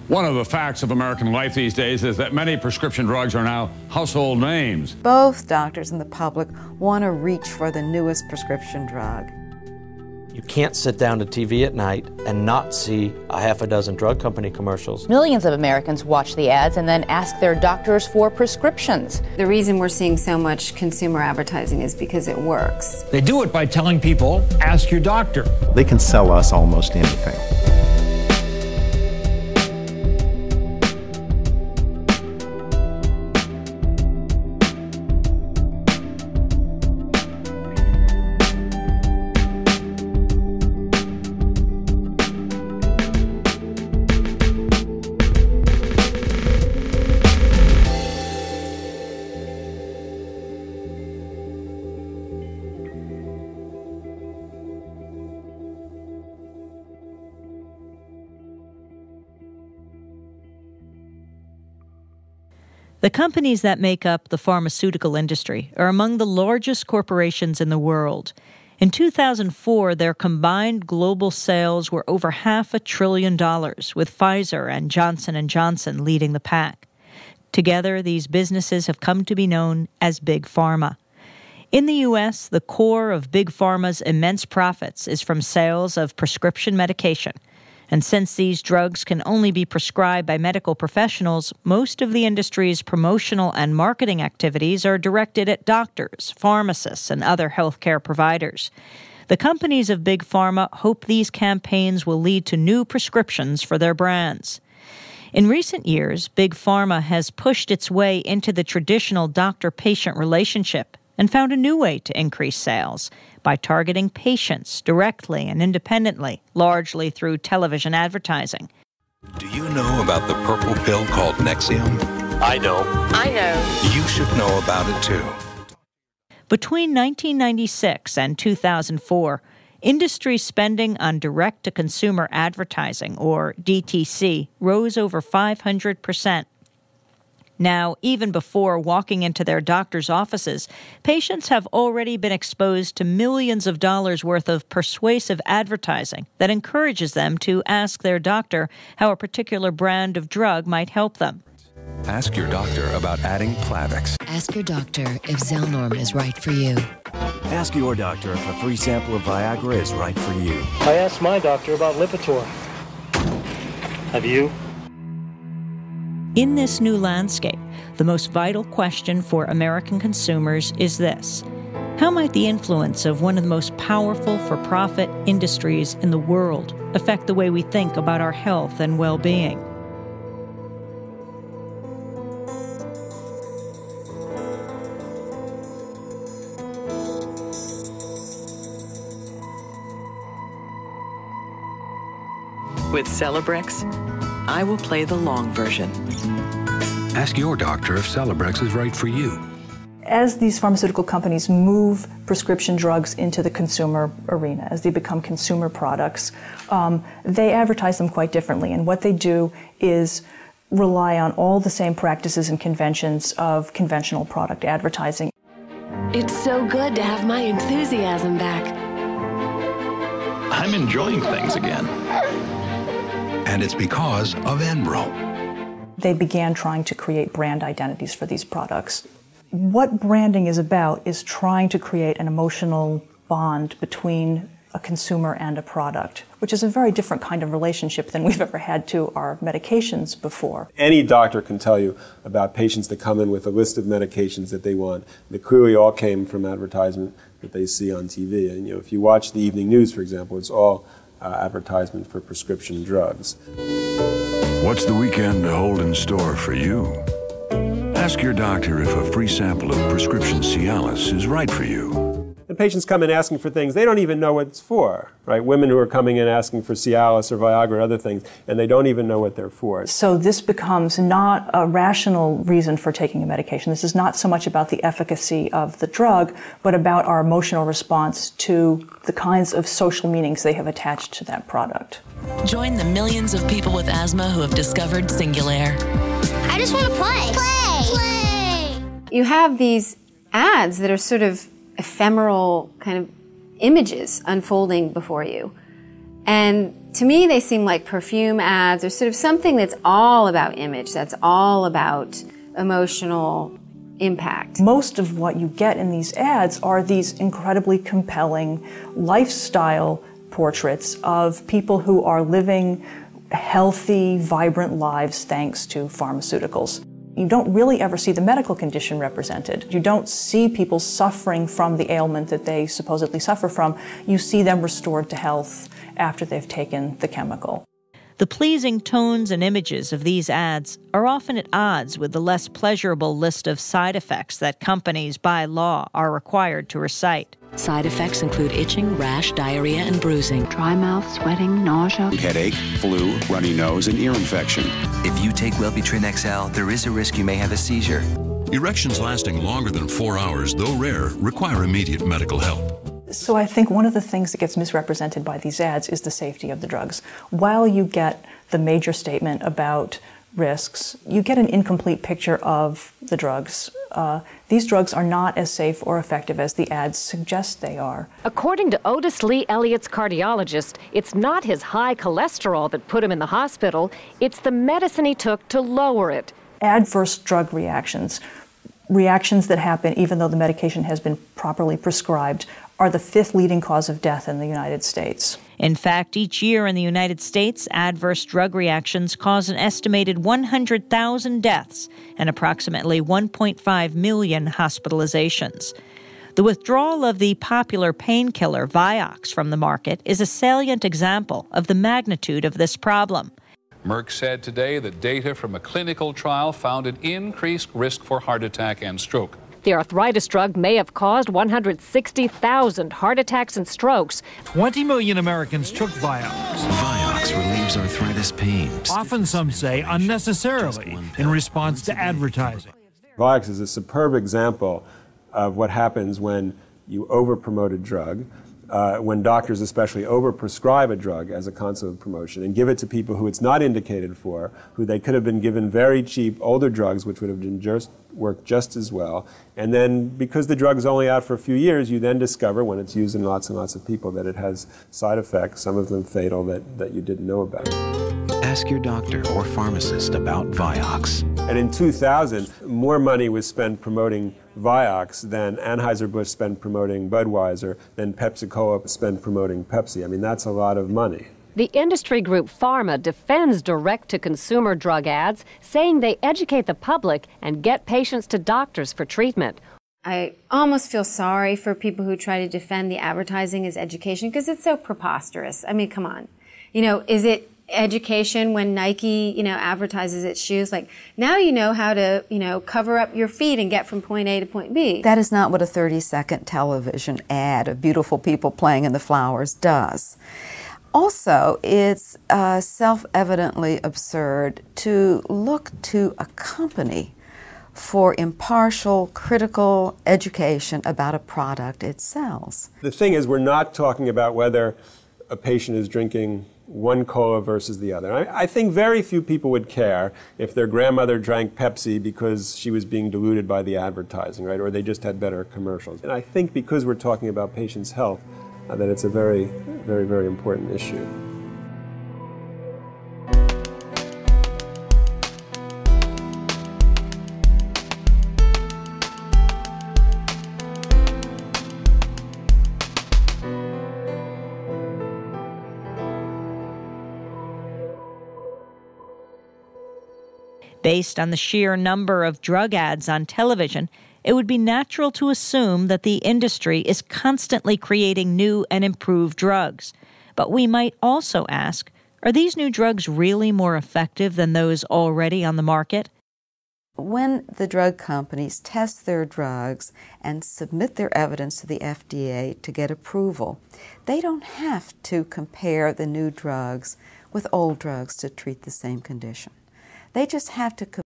One of the facts of American life these days is that many prescription drugs are now household names. Both doctors and the public want to reach for the newest prescription drug. You can't sit down to TV at night and not see a half a dozen drug company commercials. Millions of Americans watch the ads and then ask their doctors for prescriptions. The reason we're seeing so much consumer advertising is because it works. They do it by telling people, ask your doctor. They can sell us almost anything. The companies that make up the pharmaceutical industry are among the largest corporations in the world. In 2004, their combined global sales were over $500 billion, with Pfizer and Johnson & Johnson leading the pack. Together, these businesses have come to be known as Big Pharma. In the U.S., the core of Big Pharma's immense profits is from sales of prescription medication. And since these drugs can only be prescribed by medical professionals, most of the industry's promotional and marketing activities are directed at doctors, pharmacists, and other healthcare providers. The companies of Big Pharma hope these campaigns will lead to new prescriptions for their brands. In recent years, Big Pharma has pushed its way into the traditional doctor-patient relationship and found a new way to increase sales by targeting patients directly and independently, largely through television advertising. Do you know about the purple pill called Nexium? I know. I know. You should know about it too. Between 1996 and 2004, industry spending on direct-to-consumer advertising, or DTC, rose over 500%. Now, even before walking into their doctor's offices, patients have already been exposed to millions of dollars worth of persuasive advertising that encourages them to ask their doctor how a particular brand of drug might help them. Ask your doctor about adding Plavix. Ask your doctor if Zelnorm is right for you. Ask your doctor if a free sample of Viagra is right for you. I asked my doctor about Lipitor. Have you? In this new landscape, the most vital question for American consumers is this: how might the influence of one of the most powerful for-profit industries in the world affect the way we think about our health and well-being? With Celebrex, I will play the long version. Ask your doctor if Celebrex is right for you. As these pharmaceutical companies move prescription drugs into the consumer arena, as they become consumer products, they advertise them quite differently. And what they do is rely on all the same practices and conventions of conventional product advertising. It's so good to have my enthusiasm back. I'm enjoying things again. And it's because of Enbrel. They began trying to create brand identities for these products. What branding is about is trying to create an emotional bond between a consumer and a product, which is a very different kind of relationship than we've ever had to our medications before. Any doctor can tell you about patients that come in with a list of medications that they want. They clearly all came from advertisement that they see on TV. And if you watch the evening news, for example, it's all advertisement for prescription drugs. What's the weekend hold in store for you? Ask your doctor if a free sample of prescription Cialis is right for you. And patients come in asking for things they don't even know what it's for, right? Women who are coming in asking for Cialis or Viagra or other things, and they don't even know what they're for. So this becomes not a rational reason for taking a medication. This is not so much about the efficacy of the drug, but about our emotional response to the kinds of social meanings they have attached to that product. Join the millions of people with asthma who have discovered Singulair. I just want to play. Play! You have these ads that are sort of ephemeral kind of images unfolding before you. And To me, they seem like perfume ads or sort of something that's all about image, that's all about emotional impact. Most of what you get in these ads are these incredibly compelling lifestyle portraits of people who are living healthy, vibrant lives thanks to pharmaceuticals. You don't really ever see the medical condition represented. You don't see people suffering from the ailment that they supposedly suffer from. You see them restored to health after they've taken the chemical. The pleasing tones and images of these ads are often at odds with the less pleasurable list of side effects that companies, by law, are required to recite. Side effects include itching, rash, diarrhea, and bruising. Dry mouth, sweating, nausea. Headache, flu, runny nose, and ear infection. If you take Wellbutrin XL, there is a risk you may have a seizure. Erections lasting longer than 4 hours, though rare, require immediate medical help. So I think one of the things that gets misrepresented by these ads is the safety of the drugs. While you get the major statement about risks, you get an incomplete picture of the drugs. These drugs are not as safe or effective as the ads suggest they are. According to Otis Lee Elliott's cardiologist, it's not his high cholesterol that put him in the hospital, it's the medicine he took to lower it. Adverse drug reactions, reactions that happen even though the medication has been properly prescribed, are the 5th leading cause of death in the United States. In fact, each year in the United States, adverse drug reactions cause an estimated 100,000 deaths and approximately 1.5 million hospitalizations. The withdrawal of the popular painkiller Vioxx from the market is a salient example of the magnitude of this problem. Merck said today that data from a clinical trial found an increased risk for heart attack and stroke. The arthritis drug may have caused 160,000 heart attacks and strokes. 20 million Americans took Vioxx. Vioxx relieves arthritis pain. Often, some say, unnecessarily, in response to advertising. Vioxx is a superb example of what happens when you over-promote a drug, when doctors especially over-prescribe a drug as a concept of promotion and give it to people who it's not indicated for, who they could have been given very cheap older drugs which would have worked just as well. And then because the drug is only out for a few years, you then discover when it's used in lots and lots of people that it has side effects, some of them fatal, that you didn't know about. Ask your doctor or pharmacist about Vioxx. And in 2000, more money was spent promoting Vioxx than Anheuser-Busch spent promoting Budweiser, than Pepsi-Cola spent promoting Pepsi. I mean, that's a lot of money. The industry group Pharma defends direct-to-consumer drug ads, saying they educate the public and get patients to doctors for treatment. I almost feel sorry for people who try to defend the advertising as education because it's so preposterous. I mean, come on. You know, is it education when Nike, advertises its shoes? Like, now you know how to, cover up your feet and get from point A to point B. That is not what a 30-second television ad of beautiful people playing in the flowers does. Also, it's self-evidently absurd to look to a company for impartial, critical education about a product it sells. The thing is, we're not talking about whether a patient is drinking one cola versus the other. I think very few people would care if their grandmother drank Pepsi because she was being diluted by the advertising, right? Or they just had better commercials. And I think because we're talking about patients' health, that it's a very, very, very important issue. Based on the sheer number of drug ads on television, it would be natural to assume that the industry is constantly creating new and improved drugs. But we might also ask, are these new drugs really more effective than those already on the market? When the drug companies test their drugs and submit their evidence to the FDA to get approval, they don't have to compare the new drugs with old drugs to treat the same condition. They just have to